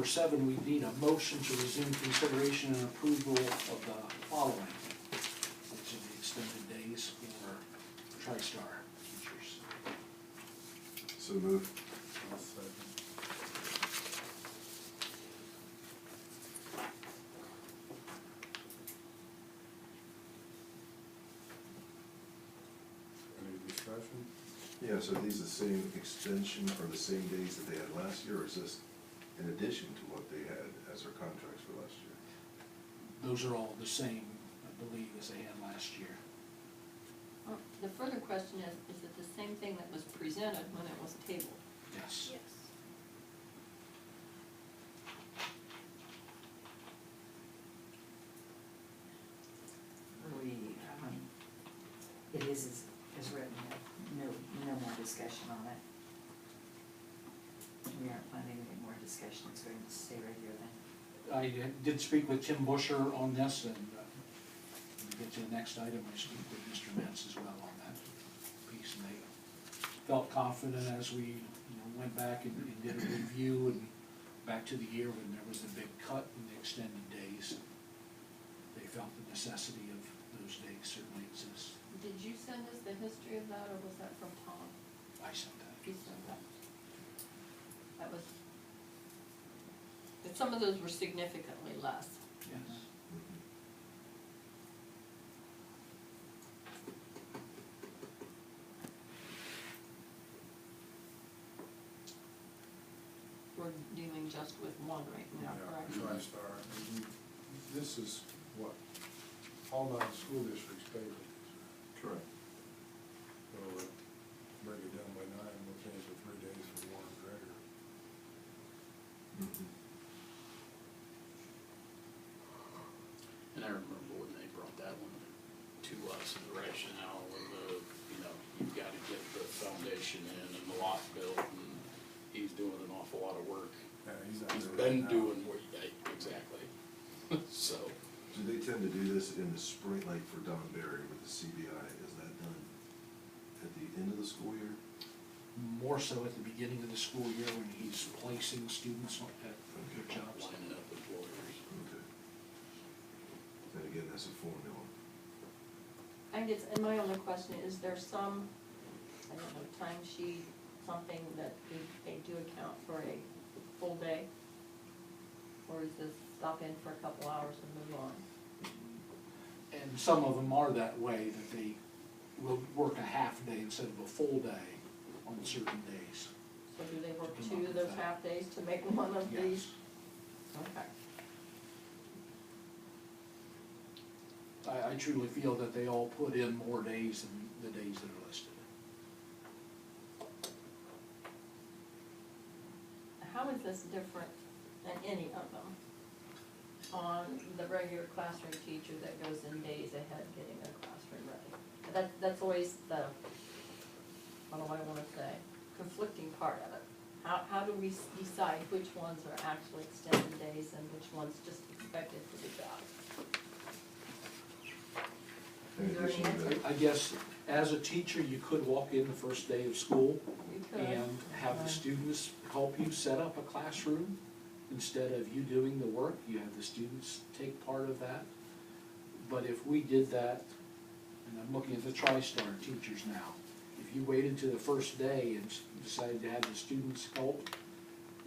number 7, we need a motion to resume consideration and approval of the following, which are the extended days for TriStar teachers. So moved. I'll second. Any discussion? Yeah, so are these the same extension or the same days that they had last year, or is this in addition to what they had as their contracts for last year? Those are all the same, I believe, as they had last year. The further question is it the same thing that was presented when it was tabled? Yes. Yes. It is as written, no more discussion on it. We aren't planning any more discussion, it's going to stay right here then. I did speak with Tim Busher on this, and when we get to the next item, I speak with Mr. Metz as well on that piece, and they felt confident as we went back and did a review and back to the year when there was a big cut in the extended days. They felt the necessity of those days certainly exists. Did you send us the history of that, or was that from Tom? I sent that. You sent that? That was, but some of those were significantly less. Yes. We're dealing just with one right now, correct? TriStar. This is what all non-school districts pay for these. Correct. So break it down by 9, we'll change to 3 days for Warren Gregor. And I remember when they brought that one to us, the rationale of you've got to get the foundation in and the lot built, and he's doing an awful lot of work. Yeah, he's out He's there been right now. doing what, exactly. So, Do they tend to do this in the spring, like for Don Berry with the CBI? Is that done at the end of the school year? More so at the beginning of the school year when he's placing students at their jobs. lining up employers. Okay. And again, that's a formula. I guess, and my only question, is there some, I don't know, timesheet, something that they do account for a full day? Or is this stop in for a couple hours and move on? And some of them are that way, that they will work a half day instead of a full day on certain days. So do they work To come 2 up of with those that. half days to make one of Yes. these? Okay. I truly feel that they all put in more days than the days that are listed. How is this different than any of them on the regular classroom teacher that goes in days ahead getting their classroom ready? That's always the, what do I wanna say, conflicting part of it. How do we decide which ones are actually extended days and which ones just expected for the job? In Is there any addition to answer? that, I guess as a teacher, you could walk in the first day of school You could. and have the students help you set up a classroom. Instead of you doing the work, you have the students take part of that. But if we did that, and I'm looking at the TriStar teachers now, if you waited to the first day and decided to have the students help,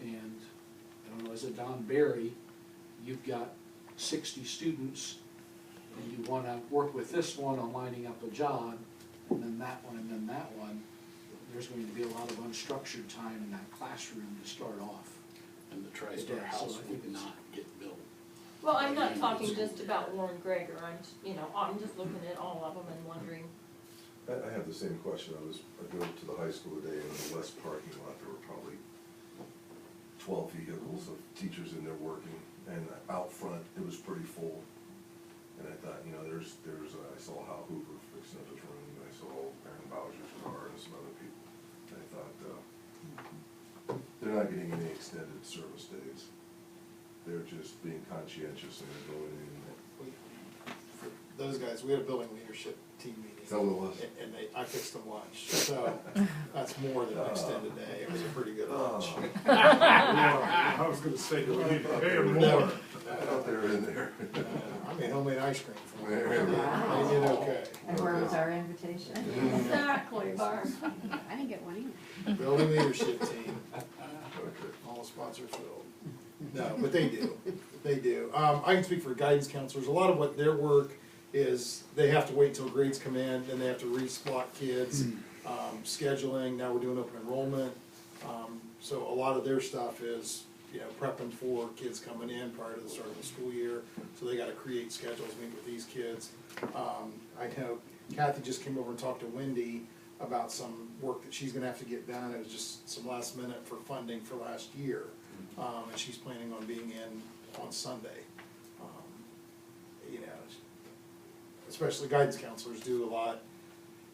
and, I don't know, as a Don Berry, you've got 60 students, and you wanna work with this one on lining up a job, and then that one, and then that one, there's going to be a lot of unstructured time in that classroom to start off. And the It TriStar does, house so I think would it's- not get built. Well, I'm not talking just about Warren Gregor, I'm just looking at all of them and wondering, I have the same question. I go to the high school today, and in the west parking lot, there were probably 12 vehicles of teachers in there working, and out front, it was pretty full. And I thought, I saw Hal Hoover fixing up his room, and I saw Aaron Bowser's car and some other people. And I thought, they're not getting any extended service days. They're just being conscientious and they're going in. For those guys, we had a building leadership team meeting. So it was. And I fixed them lunch, so that's more than an extended day, it was a pretty good lunch. I was gonna say, do we need to pay them more? I thought they were in there. I made homemade ice cream for them. Very good. They did okay. And where was our invitation? Exactly, Barb. I didn't get one either. Building leadership team, Okay. all sponsor filled. No, but they do, they do. I can speak for guidance counselors, a lot of what their work is, they have to wait till grades come in, then they have to re-spot kids, scheduling, now we're doing open enrollment. So a lot of their stuff is, you know, prepping for kids coming in prior to the start of the school year, so they gotta create schedules, meet with these kids. I know Kathy just came over and talked to Wendy about some work that she's gonna have to get done, it was just some last minute for funding for last year. And she's planning on being in on Sunday. You know, especially guidance counselors do a lot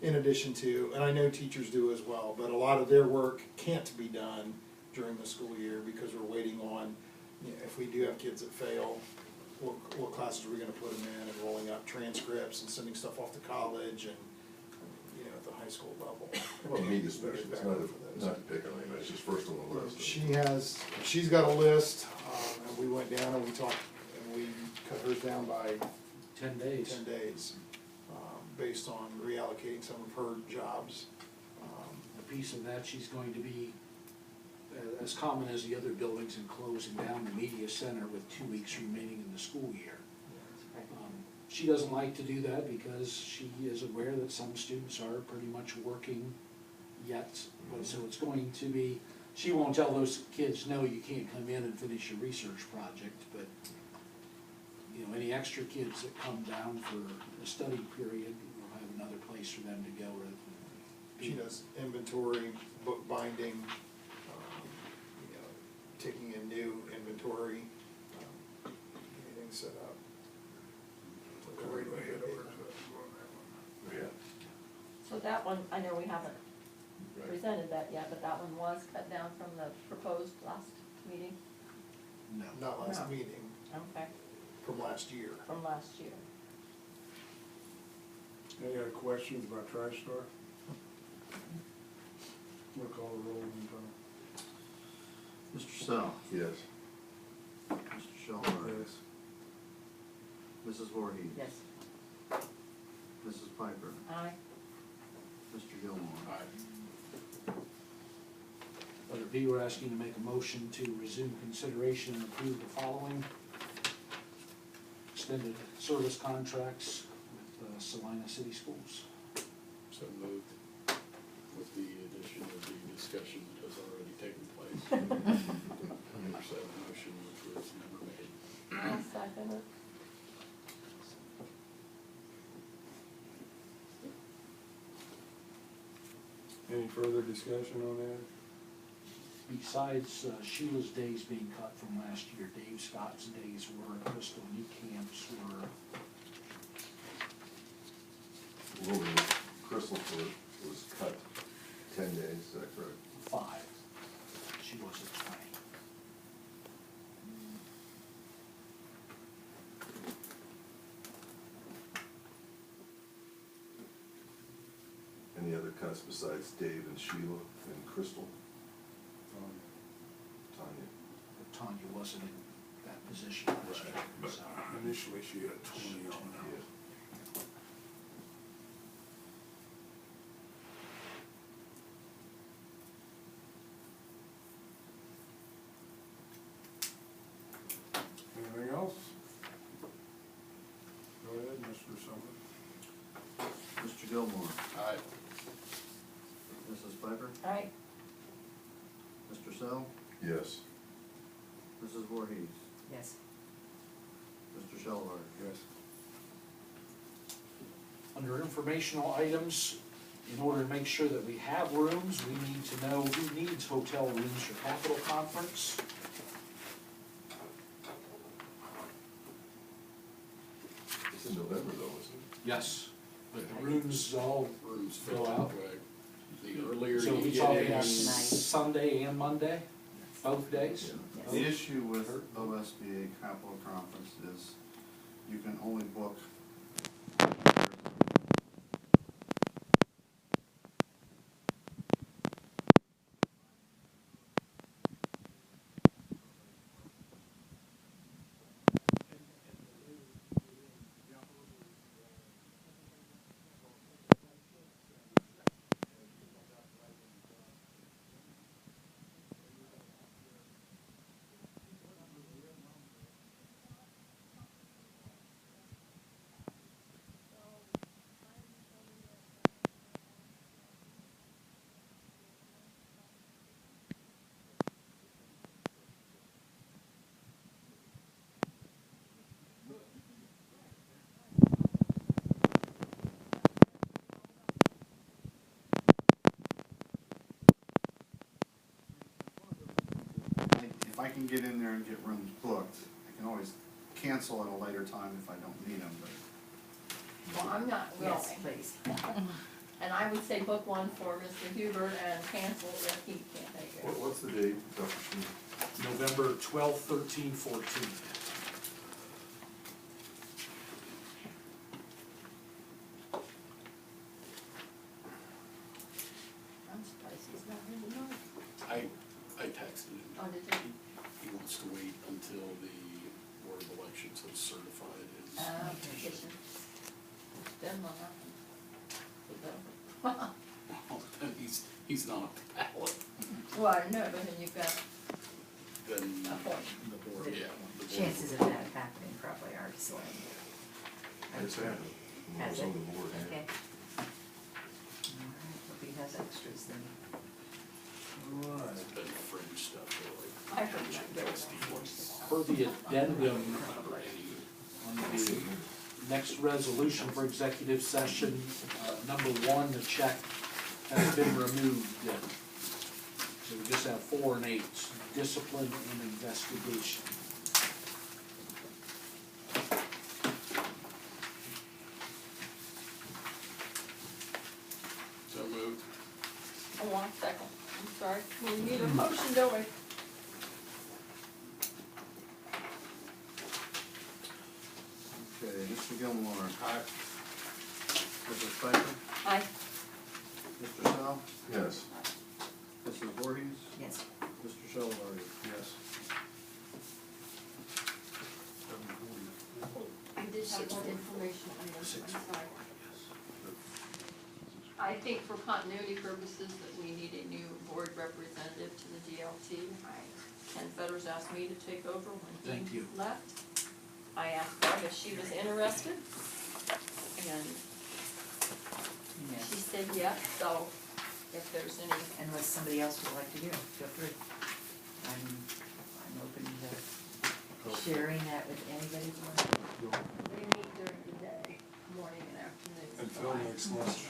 in addition to, and I know teachers do as well, but a lot of their work can't be done during the school year because we're waiting on, you know, if we do have kids that fail, what classes are we gonna put them in, and rolling up transcripts and sending stuff off to college and, you know, at the high school level. Well, media specialist, not to pick on him, it's just first on the list. She's got a list, and we went down and we talked, and we cut hers down by 10 days. 10 days, based on reallocating some of her jobs. A piece of that, she's going to be as common as the other buildings in closing down the media center with 2 weeks remaining in the school year. She doesn't like to do that because she is aware that some students are pretty much working yet. But so it's going to be, she won't tell those kids, no, you can't come in and finish your research project, but you know, any extra kids that come down for a study period will have another place for them to go rather than. She does inventory, book binding, you know, taking in new inventory, getting set up. Yeah. So that one, I know we haven't Right. presented that yet, but that one was cut down from the proposed last meeting? No. Not last No. meeting, Okay, from last year. from last year. Any other questions about Trash Store? We'll call the roll in time. Mr. Sell, Yes. Mr. Shelby, Yes. Mrs. Voorhees. Yes. Mrs. Piper, Aye. Mr. Gilmore. Letter B, we're asking to make a motion to resume consideration and approve the following extended service contracts with Salina City Schools. So moved with the addition of the discussion that has already taken place. Said motion which was never made. I'll second it. Any further discussion on that? Besides Sheila's days being cut from last year, Dave Scott's days were, Crystal Niecamp's were, Wilbur Crystal was cut 10 days, is that correct? 5. She wasn't 20. Any other cuts besides Dave and Sheila and Crystal? Tanya? Tanya wasn't in that position last year, But so. initially she had 20 on Yeah. there. Anything else? Go ahead, Mr. Summer. Mr. Gilmore, Aye. Mrs. Piper, Aye. Mr. Sell, Yes. Mrs. Voorhees, Yes. Mr. Shelby. Yes. Under informational items, in order to make sure that we have rooms, we need to know who needs hotel rooms for Capitol Conference. It's in November though, isn't it? Yes. But the rooms all Rooms fill fill out. out. The earlier So you we get talking in. about Sunday and Monday, both days? The issue with OSBA Capital Conference is you can only book if I can get in there and get rooms booked, I can always cancel at a later time if I don't need them, but. Well, I'm not Yes, willing, please. and I would say book one for Mr. Hubert and cancel if he can't make it. What's the date, Dr. Sheen? November 12th, 13th, 14th. I'm surprised he's not here tonight. I texted him. Oh, did you? He wants to wait until the Board of Elections has certified his. Petition. Didn't know that. Then he's not on the ballot. Well, I know, but then you've got Then a point. the board, yeah. the board Chances would- of that happening probably are slim. It's happened. When I Has was on it? the board, yeah. Okay. All right, hope he has extras then. It's been fringe stuff, I like. heard that very Per the addendum on the next resolution for executive session, number 1, the check has been removed. So we just have 4 and 8, discipline and investigation. So moved. Hold on a second, I'm sorry, we need a motion, don't we? Okay, Mr. Gilmore. Aye. Mrs. Pfeiffer? Aye. Mr. Sal? Yes. Mrs. Voorhees? Yes. Mr. Shelby? Yes. I did have more information on this, I'm sorry. I think for continuity purposes that we need a new board representative to the DLT. Ken Fetters asked me to take over when Thank he you. left. I asked Barb if she was interested, and Yes. she said yes, so if there's any, Unless somebody else would like to do it, feel free. I'm open to sharing that with anybody who wants to. they meet during the day, morning and afternoon. And Phil makes lunch.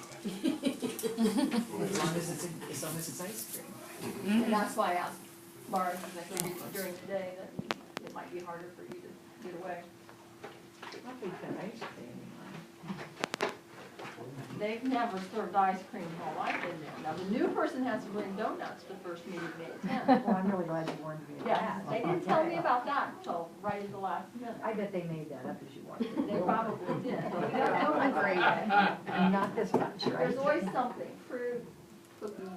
As long as it's ice cream. And that's why I asked Barb, because I figured during the day that it might be harder for you to get away. I'll be that ice cream. They've never served ice cream while I've been there. Now, the new person has to bring donuts the first meeting they attend. Well, I'm really glad you warned me of Yeah, that. they didn't tell me about that until right at the last minute. I bet they made that up as you walked in. They probably did. Great. Not this much, right? There's always something, fruit, cookies,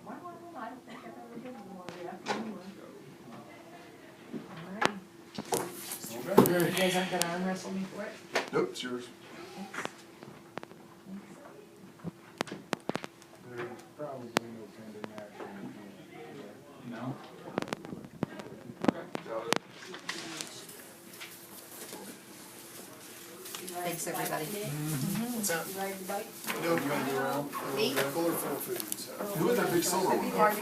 why, I don't think I've ever been to one of the afternoon ones. All right. You guys aren't gonna arm wrestle me for it? Nope, it's yours. Thanks. There's probably no pending action. No? Got it. You ready Thanks, to bite everybody. today? What's that? You ready to bite? No, you wanna go around? Me? Cooler full of food, so. Who had that big silver one? Hard to